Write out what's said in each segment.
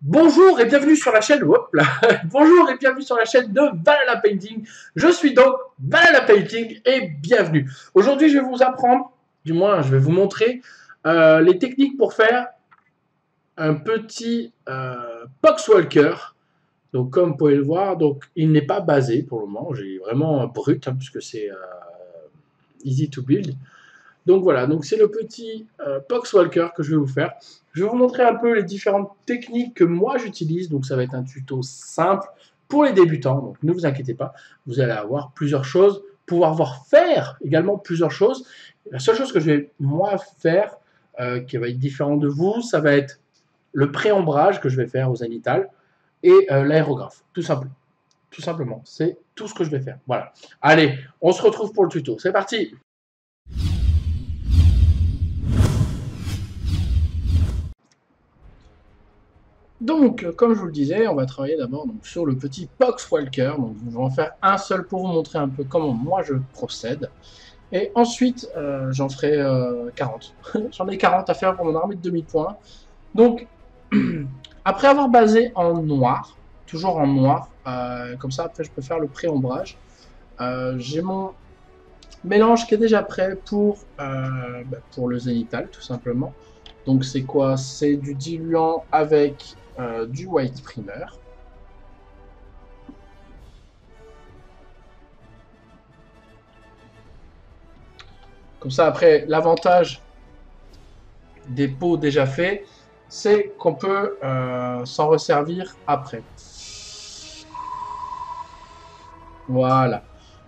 Bonjour et bienvenue sur la chaîne. Hop là. Bonjour et bienvenue sur la chaîne de Valhalla Painting. Je suis donc Valhalla Painting et bienvenue. Aujourd'hui, je vais vous apprendre, du moins, je vais vous montrer les techniques pour faire un petit Poxwalker. Donc, comme vous pouvez le voir, donc il n'est pas basé pour le moment. J'ai vraiment brut puisque c'est easy to build. Donc voilà, donc c'est le petit Poxwalker que je vais vous faire. Je vais vous montrer un peu les différentes techniques que moi j'utilise. Donc ça va être un tuto simple pour les débutants. Donc ne vous inquiétez pas, vous allez avoir plusieurs choses, pouvoir voir faire également plusieurs choses. La seule chose que je vais moi faire, qui va être différent de vous, ça va être le pré-ombrage que je vais faire au zénithal et l'aérographe, tout simplement. Tout simplement, c'est tout ce que je vais faire. Voilà. Allez, on se retrouve pour le tuto. C'est parti. Donc, comme je vous le disais, on va travailler d'abord sur le petit Poxwalker. Donc, je vais en faire un seul pour vous montrer un peu comment moi je procède. Et ensuite, j'en ferai 40. J'en ai 40 à faire pour mon armée de demi-points. Donc, après avoir basé en noir, toujours en noir, comme ça après je peux faire le pré-ombrage. J'ai mon mélange qui est déjà prêt pour le zénithal, tout simplement. Donc, c'est quoi? C'est du diluant avec du white primer. Comme ça, après, l'avantage des pots déjà faits, c'est qu'on peut s'en resservir après. Voilà.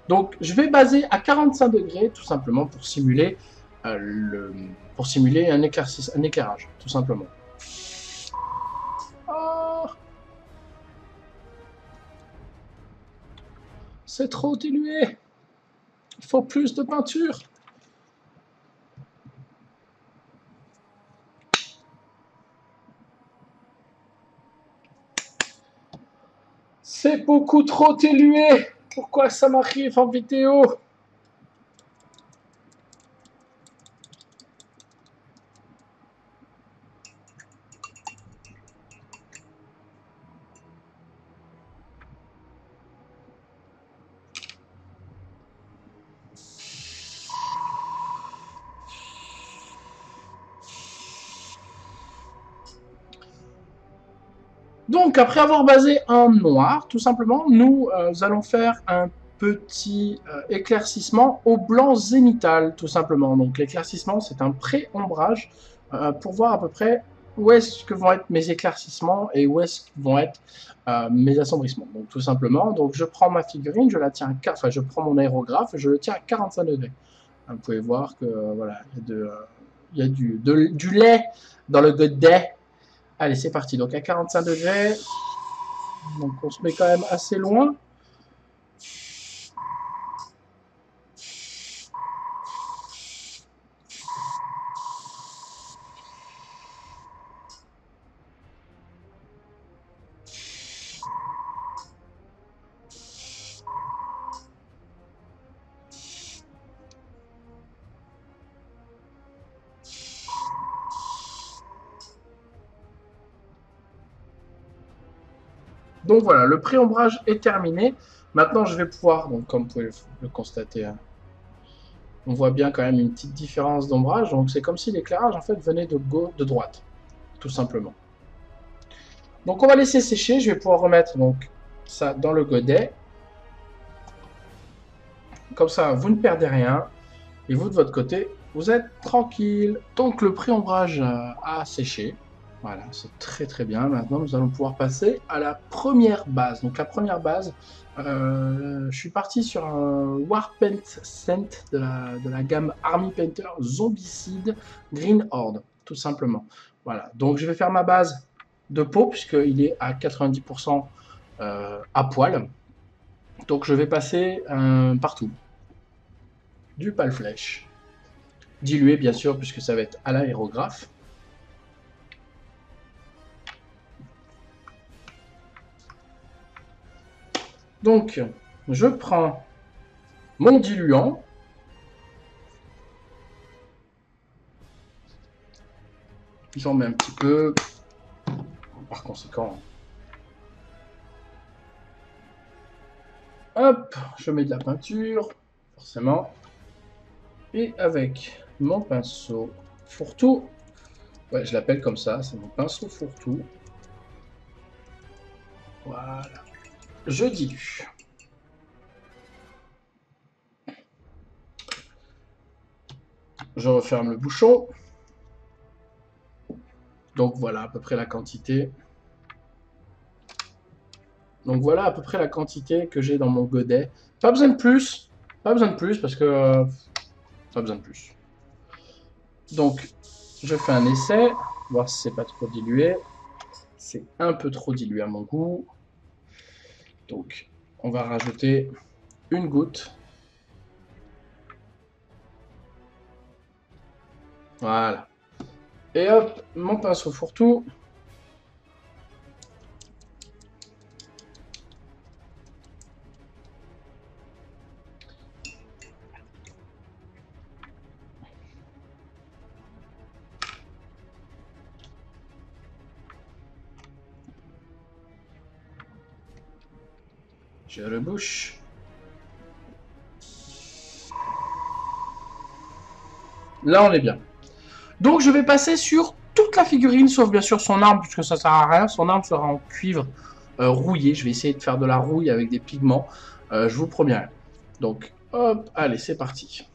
Donc, je vais baser à 45 degrés, tout simplement, pour simuler un éclairage, tout simplement. Oh, c'est trop dilué. Il faut plus de peinture. C'est beaucoup trop dilué. Pourquoi ça m'arrive en vidéo? Donc, après avoir basé en noir, tout simplement, nous allons faire un petit éclaircissement au blanc zénithal, tout simplement. Donc, l'éclaircissement, c'est un pré-ombrage pour voir à peu près où est-ce que vont être mes éclaircissements et où est-ce que vont être mes assombrissements. Donc, tout simplement, donc je prends ma figurine, je la tiens à, enfin, je prends mon aérographe, je le tiens à 45 degrés. Vous pouvez voir que voilà, il y a du lait dans le godet. Allez, c'est parti. Donc à 45 degrés, donc on se met quand même assez loin. Donc voilà, le pré-ombrage est terminé. Maintenant, je vais pouvoir, donc comme vous pouvez le constater, hein, on voit bien quand même une petite différence d'ombrage. Donc c'est comme si l'éclairage en fait venait de gauche, de droite, tout simplement. Donc on va laisser sécher. Je vais pouvoir remettre donc ça dans le godet. Comme ça, vous ne perdez rien. Et vous, de votre côté, vous êtes tranquille. Donc le pré-ombrage a séché. Voilà, c'est très très bien. Maintenant, nous allons pouvoir passer à la première base. Donc la première base, je suis parti sur un Warpaint Scent de la gamme Army Painter Zombicide Green Horde, tout simplement. Voilà, donc je vais faire ma base de peau, puisqu'il est à 90% à poil. Donc je vais passer partout. Du pâle flèche. Dilué, bien sûr, puisque ça va être à l'aérographe. Donc, je prends mon diluant. J'en mets un petit peu. Par conséquent, hop, je mets de la peinture, forcément. Et avec mon pinceau fourre-tout, ouais, je l'appelle comme ça, c'est mon pinceau fourre-tout. Voilà. Je dilue. Je referme le bouchon. Donc voilà à peu près la quantité. Donc voilà à peu près la quantité que j'ai dans mon godet. Pas besoin de plus. Pas besoin de plus parce que... pas besoin de plus. Donc je fais un essai. Voir si c'est pas trop dilué. C'est un peu trop dilué à mon goût. Donc on va rajouter une goutte. Voilà. Et hop, mon pinceau fourre-tout. Je rebouche. Là, on est bien. Donc, je vais passer sur toute la figurine, sauf bien sûr son arme, puisque ça sert à rien. Son arme sera en cuivre rouillé. Je vais essayer de faire de la rouille avec des pigments. Je vous promets rien. Donc, hop, allez, c'est parti.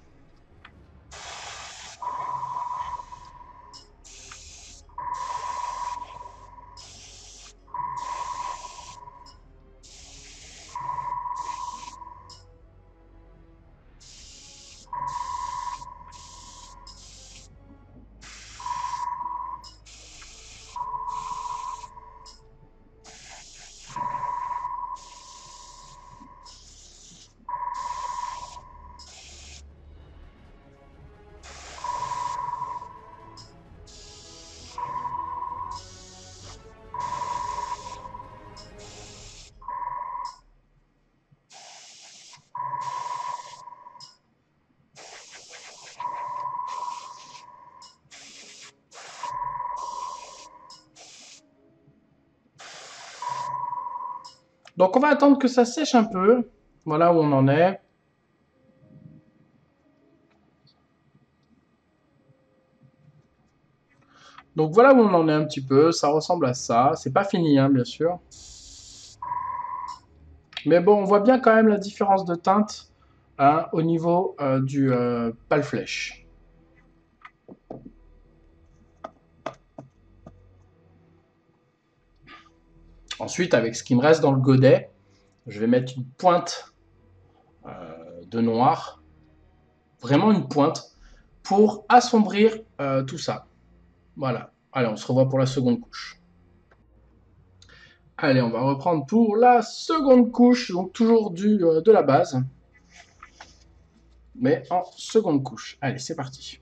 Donc, on va attendre que ça sèche un peu. Voilà où on en est. Donc, voilà où on en est un petit peu. Ça ressemble à ça. C'est pas fini, hein, bien sûr. Mais bon, on voit bien quand même la différence de teinte hein, au niveau du pâle flèche. Ensuite, avec ce qui me reste dans le godet, je vais mettre une pointe de noir, vraiment une pointe, pour assombrir tout ça. Voilà. Allez, on se revoit pour la seconde couche. Allez, on va reprendre pour la seconde couche, donc toujours de la base, mais en seconde couche. Allez, c'est parti.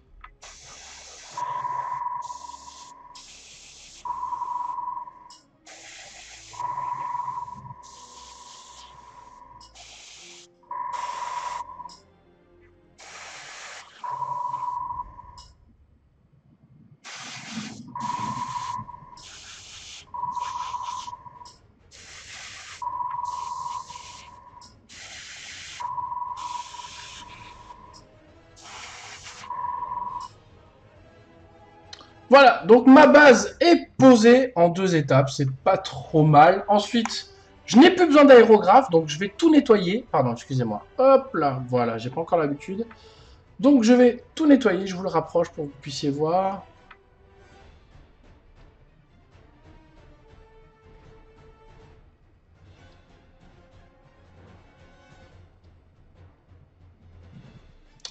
Voilà, donc ma base est posée en 2 étapes, c'est pas trop mal. Ensuite, je n'ai plus besoin d'aérographe, donc je vais tout nettoyer. Pardon, excusez-moi. Hop là, voilà, j'ai pas encore l'habitude. Donc je vais tout nettoyer, je vous le rapproche pour que vous puissiez voir.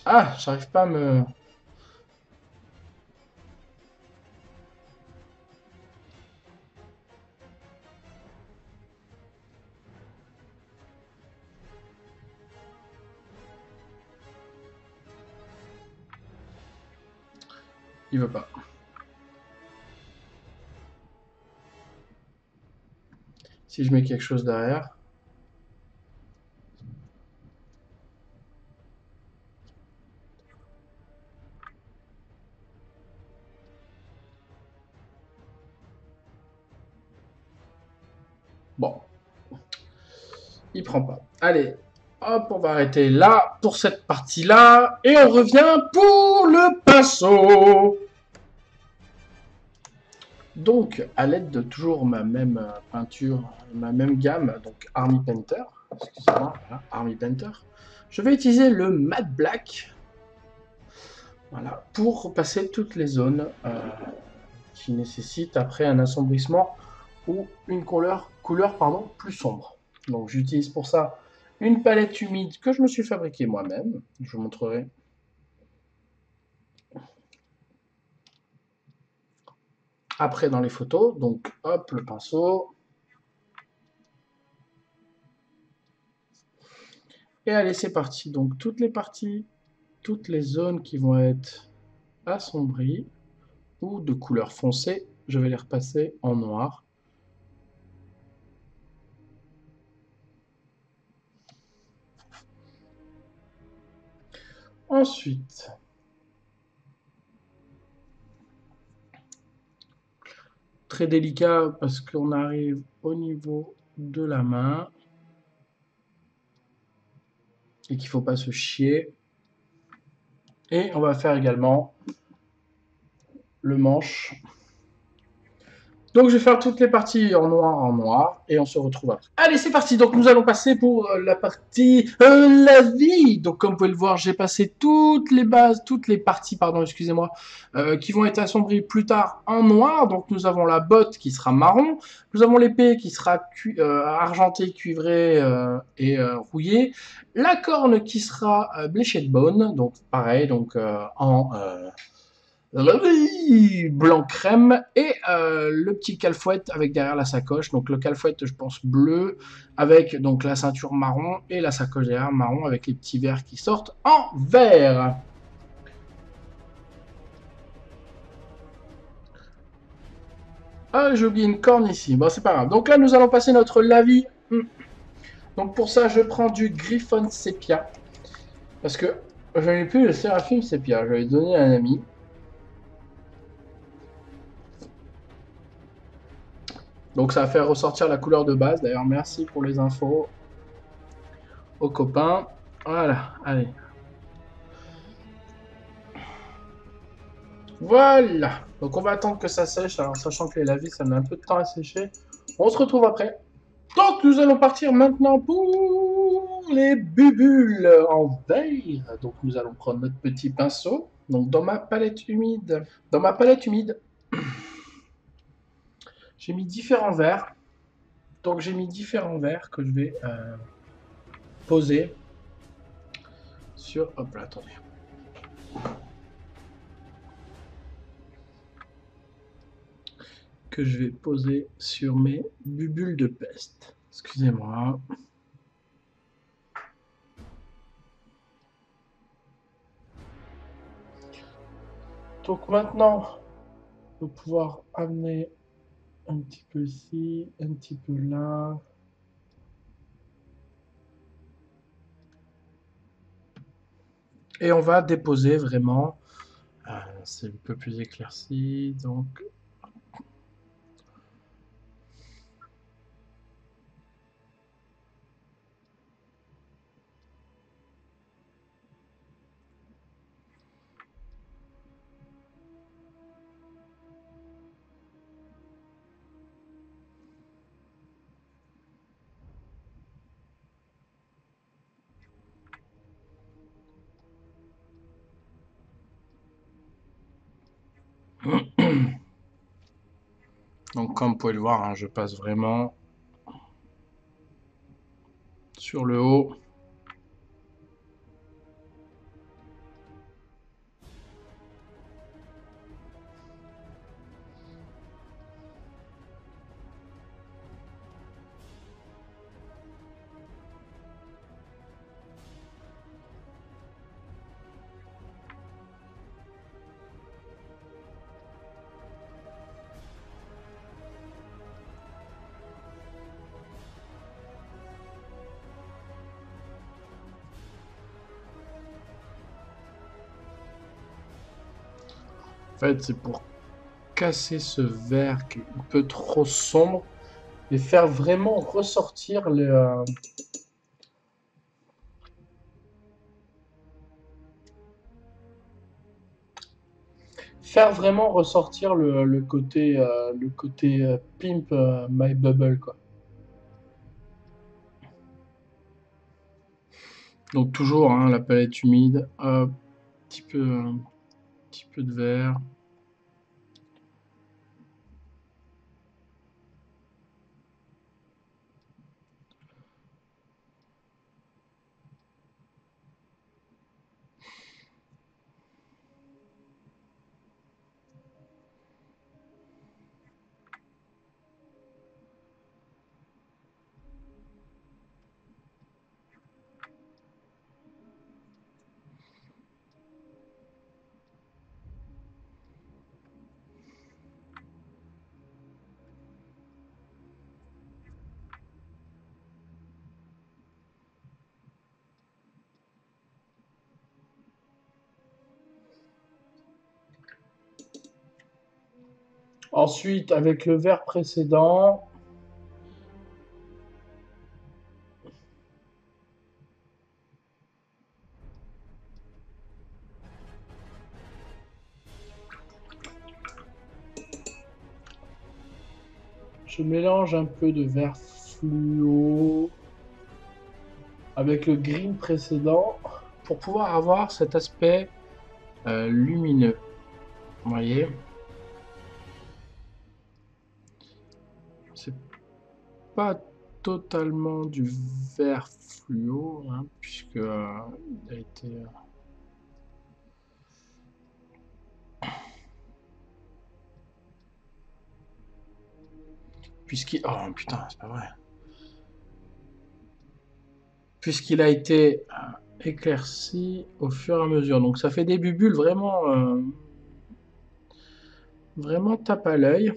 Ah, j'arrive pas à me... Il veut pas. Si je mets quelque chose derrière... Bon, il prend pas. Allez, hop, on va arrêter là pour cette partie-là. Et on revient pour le pinceau. Donc, à l'aide de toujours ma même peinture, ma même gamme, donc Army Painter, excusez-moi, voilà, Army Painter, je vais utiliser le Matte Black, voilà, pour passer toutes les zones qui nécessitent après un assombrissement ou une couleur pardon, plus sombre. Donc, j'utilise pour ça une palette humide que je me suis fabriquée moi-même. Je vous montrerai. Après dans les photos, donc hop, le pinceau. Et allez, c'est parti. Donc toutes les parties, toutes les zones qui vont être assombries ou de couleur foncée, je vais les repasser en noir. Ensuite, très délicat parce qu'on arrive au niveau de la main et qu'il ne faut pas se chier. Et on va faire également le manche. Donc je vais faire toutes les parties en noir et on se retrouve après. Allez, c'est parti. Donc nous allons passer pour la partie la vie. Donc comme vous pouvez le voir, j'ai passé toutes les bases, toutes les parties, pardon, excusez-moi, qui vont être assombries plus tard en noir. Donc nous avons la botte qui sera marron, nous avons l'épée qui sera argentée, cuivrée et rouillée, la corne qui sera bleached bone, donc pareil, donc en blanc crème et le petit calfouette avec derrière la sacoche. Donc le calfouette, je pense bleu, avec donc la ceinture marron et la sacoche derrière marron avec les petits verres qui sortent en vert. Ah, j'ai oublié une corne ici. Bon, c'est pas grave. Donc là, nous allons passer notre lavis. Donc pour ça, je prends du Griffon Sepia. Parce que je n'ai plus le Séraphim Sepia. Je l'ai donné à un ami. Donc ça va faire ressortir la couleur de base. D'ailleurs, merci pour les infos aux copains. Voilà, allez. Voilà. Donc on va attendre que ça sèche. Alors sachant que les lavis, ça met un peu de temps à sécher. On se retrouve après. Donc nous allons partir maintenant pour les bubules en verre. Donc nous allons prendre notre petit pinceau. Donc dans ma palette humide, j'ai mis différents verres. Donc j'ai mis différents verres que je vais poser sur... Hop là, attendez. Que je vais poser sur mes bubules de peste. Excusez-moi. Donc maintenant, on va pouvoir amener un petit peu ici, un petit peu là. Et on va déposer vraiment. C'est un peu plus éclairci, donc. Donc comme vous pouvez le voir, hein, je passe vraiment sur le haut. En fait, c'est pour casser ce verre qui est un peu trop sombre et faire vraiment ressortir le côté pimp my bubble quoi. Donc toujours hein, la palette humide, hop, un petit peu de vert. Ensuite, avec le vert précédent, je mélange un peu de vert fluo avec le green précédent pour pouvoir avoir cet aspect lumineux. Vous voyez? C'est pas totalement du vert fluo, hein, puisque il a été... puisqu'il... Oh putain, c'est pas vrai. Puisqu'il a été éclairci au fur et à mesure. Donc ça fait des bulles vraiment tape à l'œil.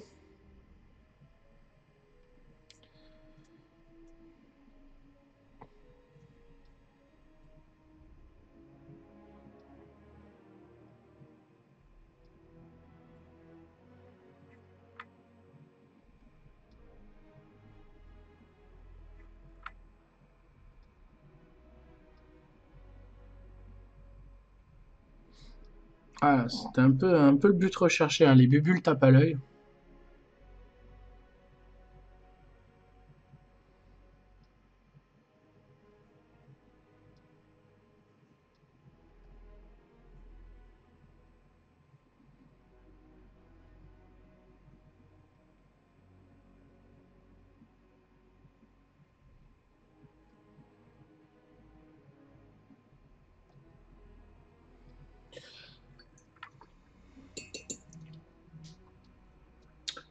Ah, c'était un peu le but recherché, hein. Les bulles tapent à l'œil.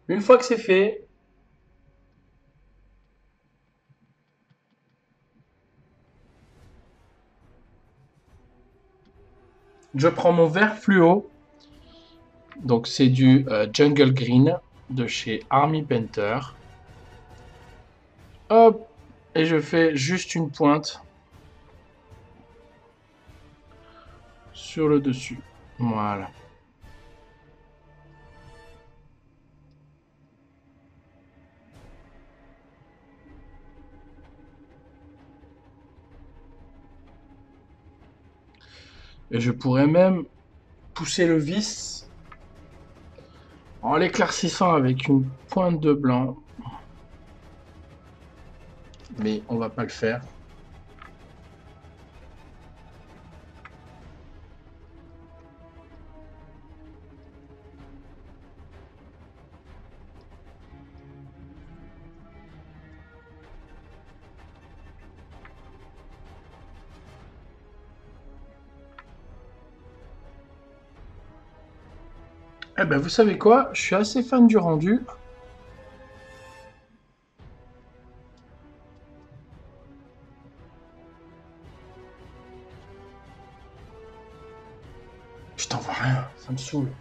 Une fois que c'est fait, je prends mon vert fluo. Donc c'est du Jungle Green de chez Army Painter. Hop, et je fais juste une pointe sur le dessus. Voilà. Et je pourrais même pousser le vis en l'éclaircissant avec une pointe de blanc. Mais on va pas le faire. Eh ben vous savez quoi, je suis assez fan du rendu. Putain, on voit rien, ça me saoule.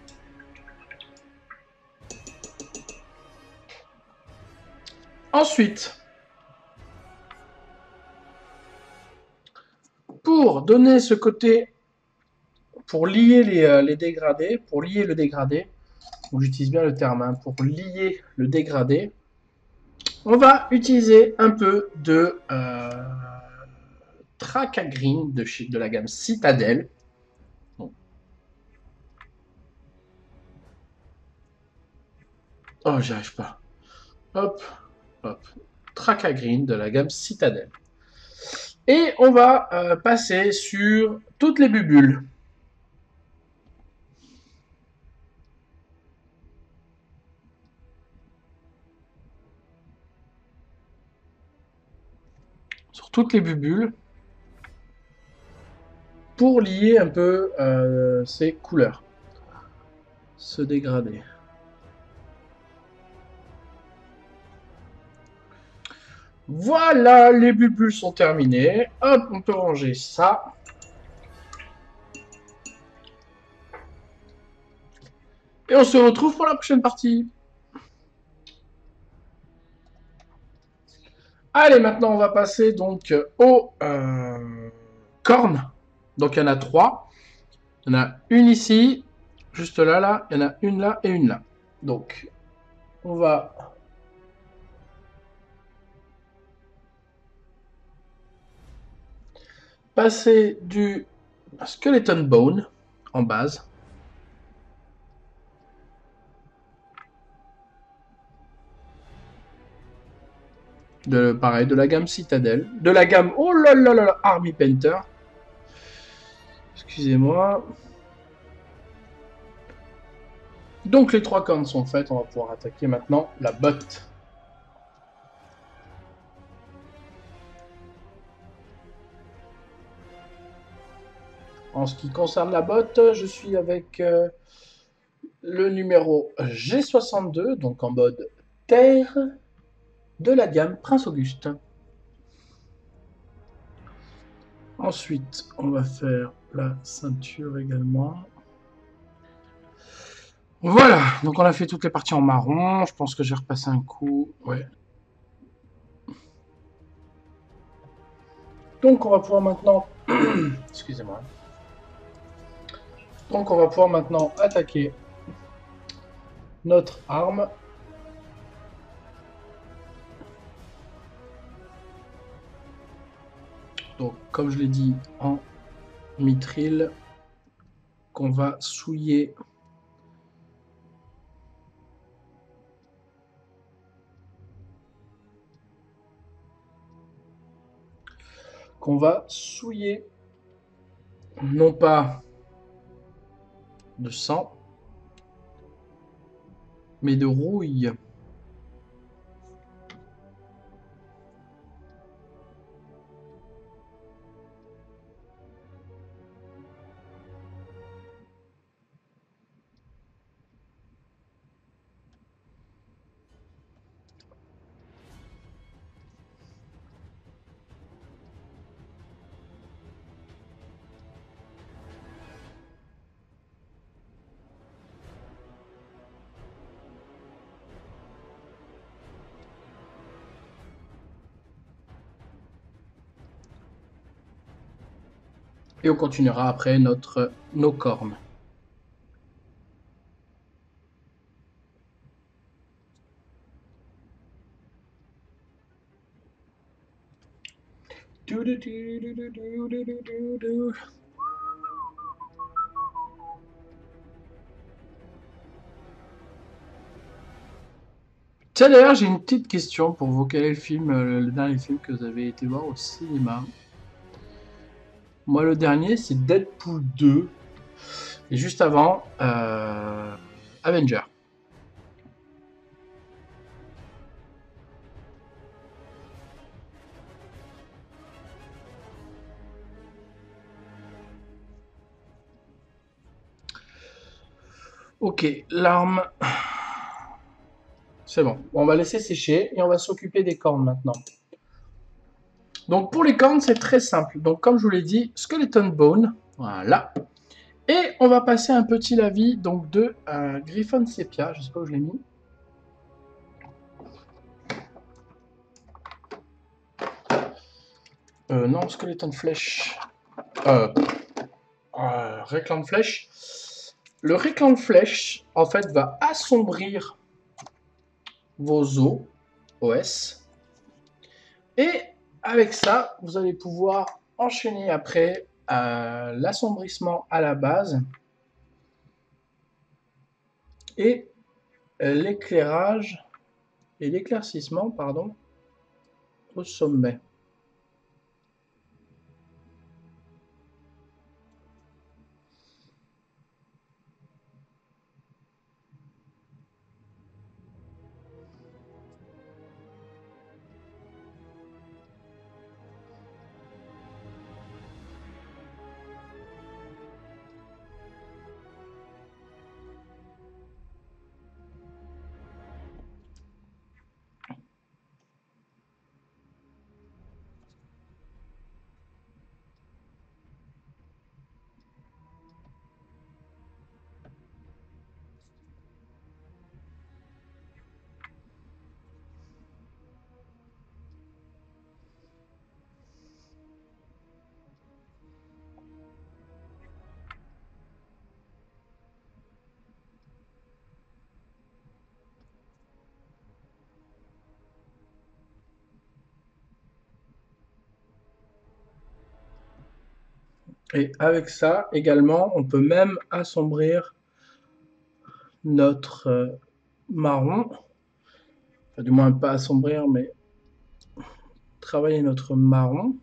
Ensuite, pour donner ce côté, pour lier les dégradés, pour lier le dégradé, j'utilise bien le terme, hein, pour lier le dégradé, On va utiliser un peu de Tracagreen de la gamme Citadel. Bon. Oh, j'y arrive pas. Hop, hop. Tracagreen de la gamme Citadel. Et on va passer sur toutes les bubules. Sur toutes les bubules. Pour lier un peu ces couleurs. Se dégrader. Voilà, les bulles sont terminées. Hop, on peut ranger ça. Et on se retrouve pour la prochaine partie. Allez, maintenant on va passer donc aux cornes. Donc il y en a 3. Il y en a une ici, juste là, là. Il y en a une là et une là. Donc, on va passer du skeleton bone en base. Pareil, de la gamme Citadel. De la gamme, oh là là là, Army Painter. Excusez-moi. Donc les 3 cornes sont faites, on va pouvoir attaquer maintenant la botte. En ce qui concerne la botte, je suis avec le numéro G62, donc en mode terre, de la gamme Prince Auguste. Ensuite, on va faire la ceinture également. Voilà, donc on a fait toutes les parties en marron. Je pense que j'ai repassé un coup. Ouais. Donc on va pouvoir maintenant... Excusez-moi. Donc on va pouvoir maintenant attaquer notre arme. Donc comme je l'ai dit, en mithril, qu'on va souiller non pas de sang, mais de rouille. Et on continuera après nos cornes. Tiens, d'ailleurs, j'ai une petite question pour vous. Quel est le film, le dernier film que vous avez été voir au cinéma? Moi, le dernier, c'est Deadpool 2. Et juste avant, Avenger. Ok, l'arme. C'est bon. On va laisser sécher et on va s'occuper des cornes maintenant. Donc pour les cornes, c'est très simple. Donc comme je vous l'ai dit, skeleton bone. Voilà. Et on va passer un petit lavis donc de Griffon Sepia. Je sais pas où je l'ai mis. Non, skeleton flèche. Réclan de flèche. Le réclan de flèche, en fait, va assombrir vos os OS. Et avec ça, vous allez pouvoir enchaîner après l'assombrissement à la base et l'éclairage et l'éclaircissement, pardon, au sommet. Et avec ça, également, on peut même assombrir notre marron. Enfin, du moins, pas assombrir, mais travailler notre marron.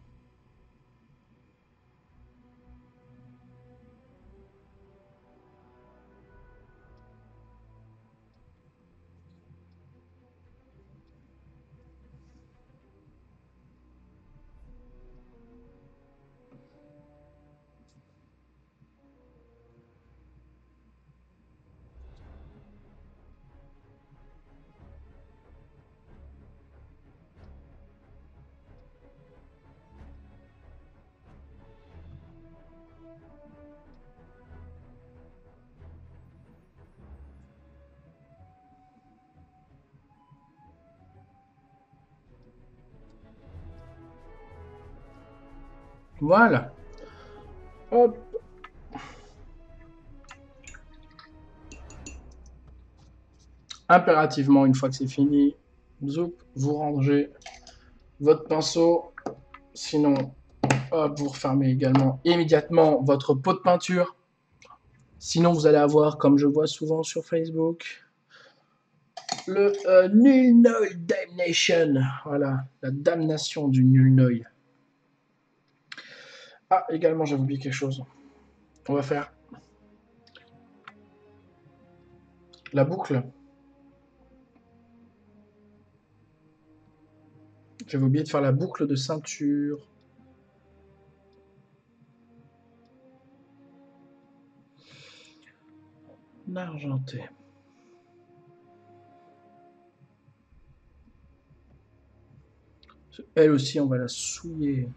Voilà. Hop. Impérativement, une fois que c'est fini, zoup, vous rangez votre pinceau. Sinon, hop, vous refermez également immédiatement votre pot de peinture. Sinon, vous allez avoir, comme je vois souvent sur Facebook, le Null Noise Damnation. Voilà, la damnation du Null Noise. Ah, également, j'avais oublié quelque chose. On va faire la boucle. J'avais oublié de faire la boucle de ceinture. Argenté. Elle aussi, on va la souiller.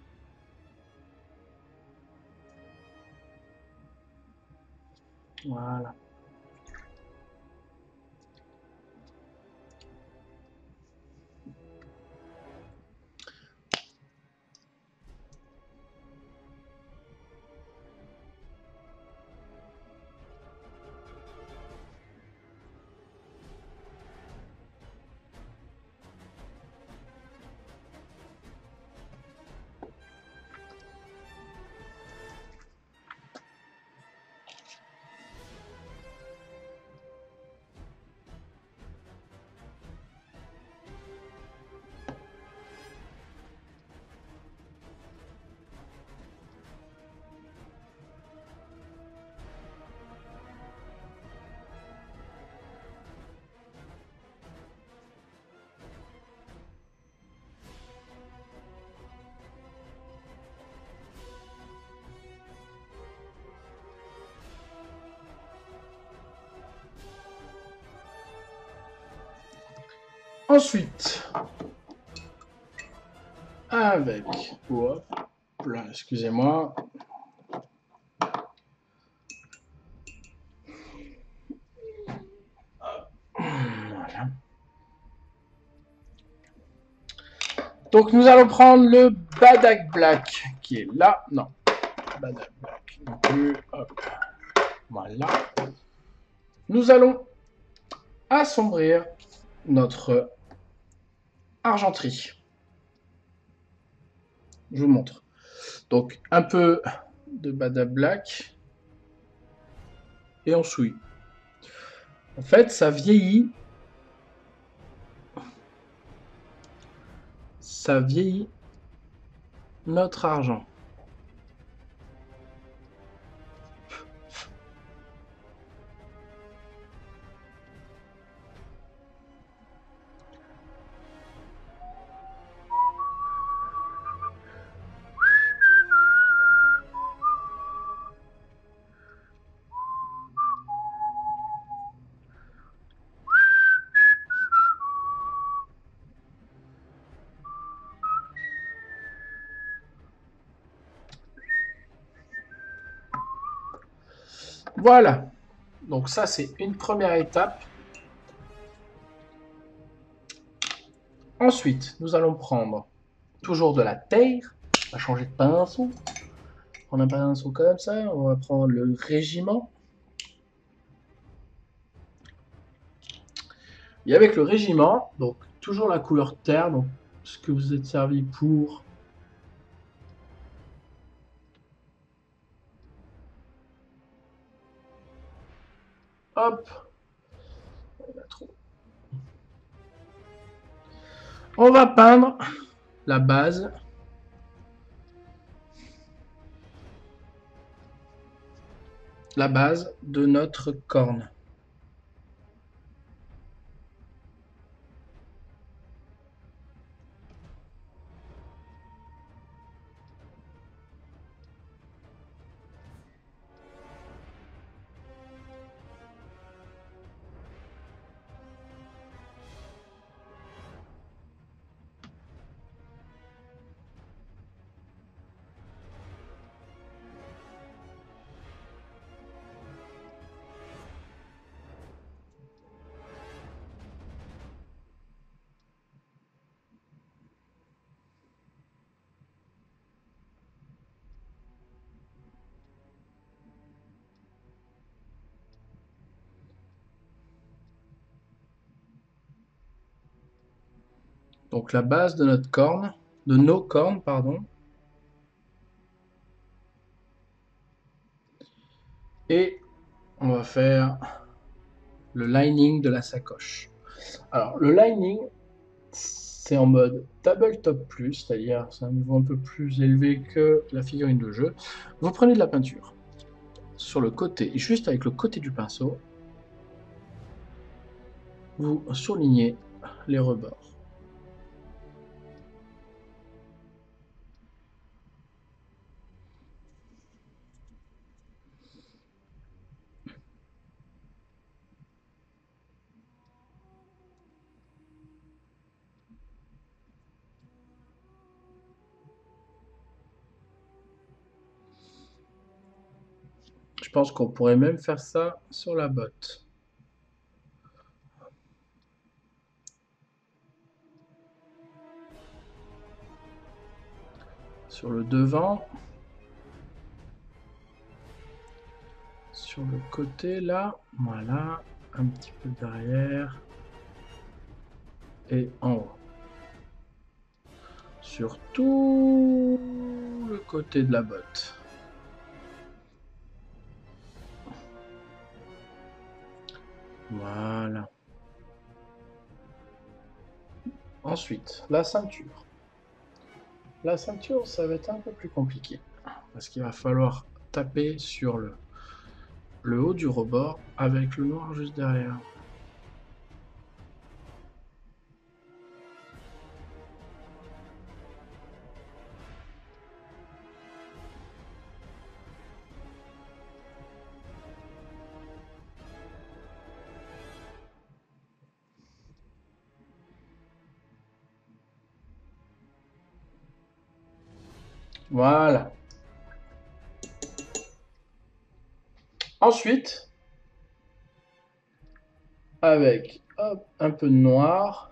Voilà. Ensuite, avec, hop, là, excusez-moi. Voilà. Donc nous allons prendre le Badak Black qui est là. Non, Badak Black non plus. Hop. Voilà. Nous allons assombrir notre argenterie. Je vous montre. Donc, un peu de Bada Black. Et on souille. En fait, ça vieillit. Ça vieillit notre argent. Voilà. Donc ça, c'est une première étape. Ensuite, nous allons prendre toujours de la terre. On va changer de pinceau. Prendre un pinceau comme ça. On va prendre le régiment. Et avec le régiment, donc toujours la couleur terre, donc ce que vous êtes servi pour hop, on va peindre la base. La base de notre corne. Donc la base de notre corne, de nos cornes, pardon. Et on va faire le lining de la sacoche. Alors le lining, c'est en mode tabletop plus, c'est-à-dire c'est un niveau un peu plus élevé que la figurine de jeu. Vous prenez de la peinture sur le côté, juste avec le côté du pinceau, vous surlignez les rebords. Je pense qu'on pourrait même faire ça sur la botte. Sur le devant. Sur le côté là. Voilà. Un petit peu derrière. Et en haut. Sur tout le côté de la botte. Voilà. Ensuite, la ceinture. La ceinture, ça va être un peu plus compliqué. Parce qu'il va falloir taper sur le haut du rebord avec le noir juste derrière. Voilà. Ensuite, avec hop, un peu de noir,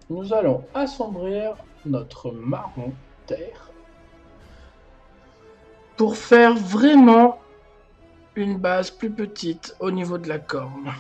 nous allons assombrir notre marron terre pour faire vraiment une base plus petite au niveau de la corne.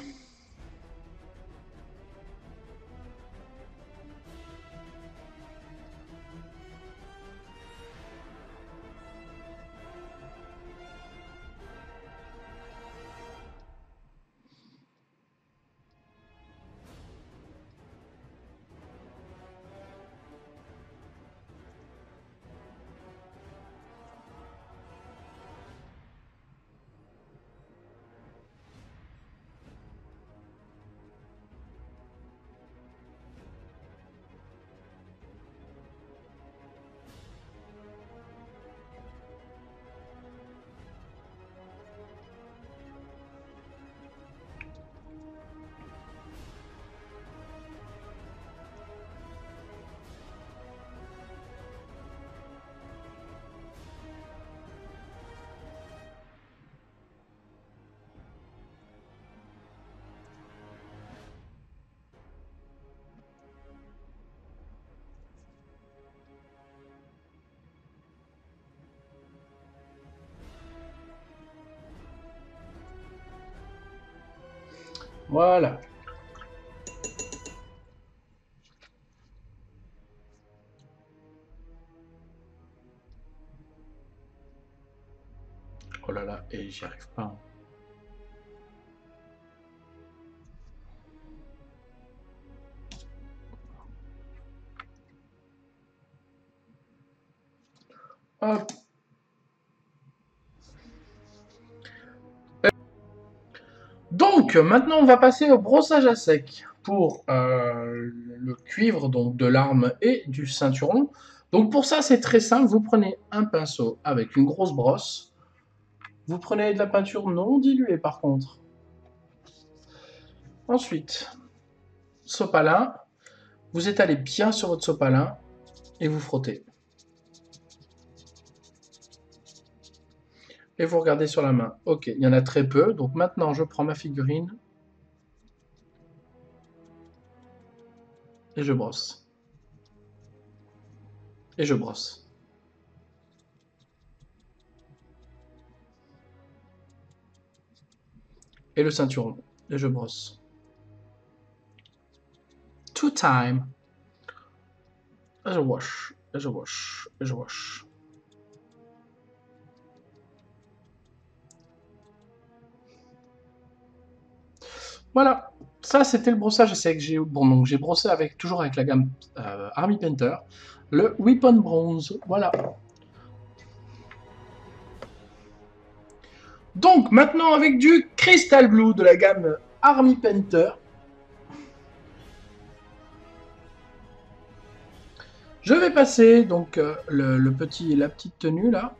Voilà. Oh là là, et j'y arrive pas. Hop. Donc, maintenant, on va passer au brossage à sec pour le cuivre, donc de l'arme et du ceinturon. Donc, pour ça, c'est très simple. Vous prenez un pinceau avec une grosse brosse. Vous prenez de la peinture non diluée, par contre. Ensuite, sopalin. Vous étalez bien sur votre sopalin et vous frottez. Et vous regardez sur la main. Ok, il y en a très peu. Donc maintenant, je prends ma figurine et je brosse. Et je brosse. Et le ceinturon. Et je brosse. Two time. Et je wash. Et je wash. Et je wash. Voilà, ça c'était le brossage à sec. Bon, donc j'ai brossé avec, toujours avec la gamme Army Painter, le Weapon Bronze, voilà. Donc maintenant avec du Crystal Blue de la gamme Army Painter, je vais passer donc la petite tenue là.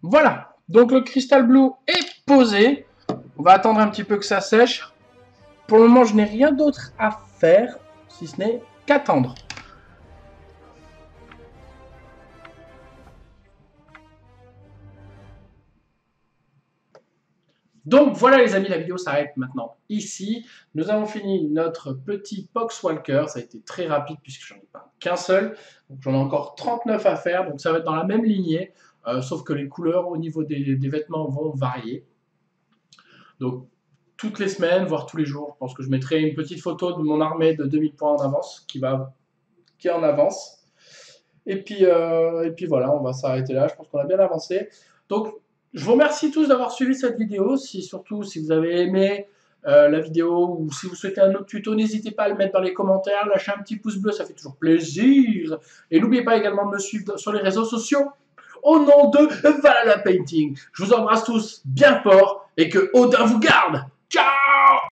Voilà, donc le Crystal Blue est posé. On va attendre un petit peu que ça sèche. Pour le moment, je n'ai rien d'autre à faire, si ce n'est qu'attendre. Donc voilà les amis, la vidéo s'arrête maintenant ici. Nous avons fini notre petit Poxwalker. Ça a été très rapide puisque j'en ai pas qu'un seul. Donc j'en ai encore 39 à faire. Donc ça va être dans la même lignée. Sauf que les couleurs au niveau des vêtements vont varier. Donc toutes les semaines, voire tous les jours, je pense que je mettrai une petite photo de mon armée de 2000 points en avance qui est en avance. Et puis voilà, on va s'arrêter là. Je pense qu'on a bien avancé. Donc je vous remercie tous d'avoir suivi cette vidéo. Surtout si vous avez aimé la vidéo ou si vous souhaitez un autre tuto, n'hésitez pas à le mettre dans les commentaires. Lâchez un petit pouce bleu, ça fait toujours plaisir. Et n'oubliez pas également de me suivre sur les réseaux sociaux au nom de Valhalla Painting. Je vous embrasse tous bien fort et que Odin vous garde. Ciao!